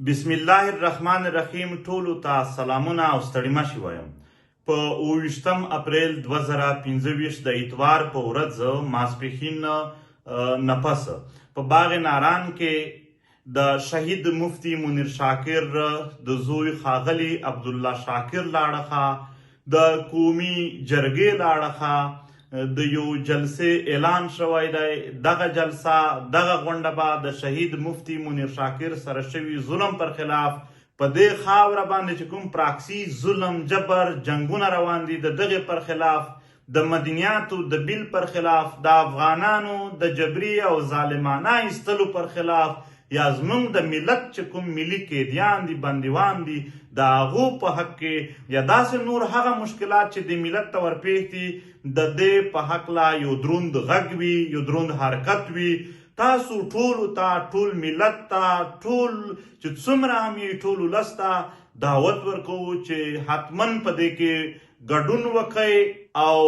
بسم الله الرحمن الرحیم. ټولو ته سلامونه او ستړي مه شئ وایم. په 28 اپریل 2025 د اتوار په ورځ ماسپښین نه پس په باغ ناران کې د شهید مفتی منیر شاکر د زوی ښاغلي عبدالله شاکر له اړخه د قومي جرګې له اړخه د یو جلسې اعلان شوی دی. دغه جلسه دغه غونډه به د شهید مفتی منیر شاکر سره شوي ظلم پر خلاف په دې خاوره باندې چې کوم پراکسي ظلم جبر جنګونه روان دي د دغې پر خلاف، د مدنیاتو د بیل پر خلاف، د افغانانو د جبري او ظالمانه ایستلو پر خلاف، یا زمونږ د ملت چې کوم ملي قیدیان دي بندیوان دي د هغو په حق کې، یا داسې نور هغه مشکلات چې د ملت ته ورپېښ دي د دې په هکله یو دروند غږ وي، یو دروند حرکت وي. تاسو ټولو ته، ټول ملت ته، ټول چې څومره هم یې ټول ولس ته دعوت ورکوو چې حتما په دې کې ګډون وکئ او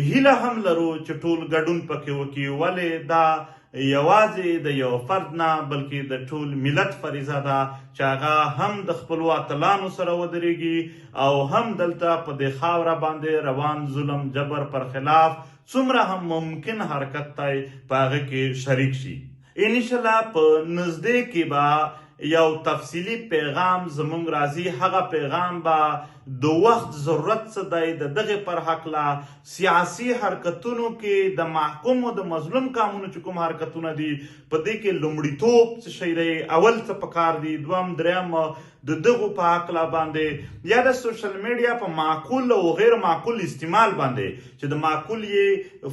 هیله هم لرو چې ټول ګډون پکې وکړي. ولې دا یوازې د یو فرد نه بلکې د ټول ملت فریضه ده چې هغه هم د خپلو اتلانو سره ودرېږي او هم دلته په دې خاوره باندې روان ظلم جبر پر خلاف څومره هم ممکن حرکت دی په هغه کې شریک شي. انشاءالله په نږدې کې به یو تفصیلي پیغام زمونږ راځي. هغه پیغام به د وخت ضرورت څه دی د دغې پر هکله سیاسي حرکتونو کې د محکوم او د مظلوم قامونو چې کوم حرکتونه دي په دې کې لومړیتوب څه شی دی، اول څه پکار دي، دویم دریم د دغو په هکله باندې یا د سوشل میډیا په معقول او غیر معقول استعمال باندې چې د معقول یې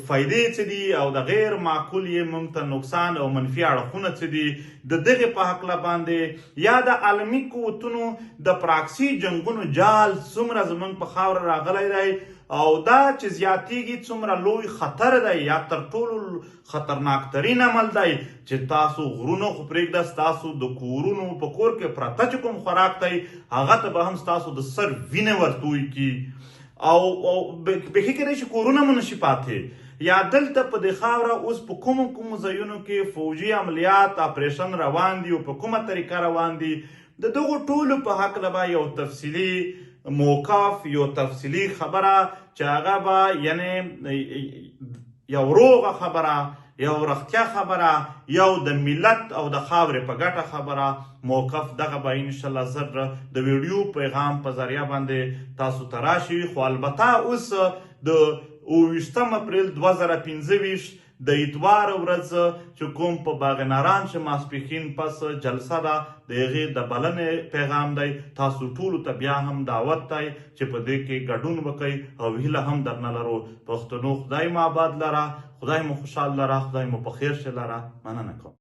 فایدې څه دي او د غیر معقول یې موږ ته نقصان او منفي اړخونه څه دي د دغې په هکله باندې، یا د عالمي قوتونو د پراکسي جنګونو جال څومره زموږ په خاوره راغلی دی او دا چې زیاتیږي څومره لوی خطر دی، یا تر ټولو خطرناک ترین عمل دی چې تاسو غرونو خو پرېږده، ستاسو د کورونو په کور کې پرته چې کوم خوراک دی هغه ته به هم ستاسو د سر وینې ورتوی کړي او بیخي کېدی شي کورونه مو نشي پاتې. یا دلته په دې خاوره اوس په کومو ځایونو کې فوجي عملیات اپریشن روان دي او په کومه طریقه روان دي، د دغو ټولو په هکله به یو تفصیلي موقف، یو تفصیلي خبره چې هغه به یعنې یو روغه خبره، یو رښتیا خبره، یو د ملت او د خاورې په ګټه خبره موقف دغه به انشاءالله زر د ویډیو پیغام په ذریعه باندې تاسو ته راشي. خو البته اوس د 28 اپریل 2025 د اتوار ورځ چې کوم په باغ ناران چې ماسپښین پس جلسه ده د هغې د بلنې پیغام دی. تاسو ټولو ته بیا هم دعوت دی چې په دې کې ګډون وکئ او هیله هم درنه لرو. پښتنو خدای مو آباد لره، خدای مو خوشحال لره، خدای مو په خیر شه لره. مننه کوم.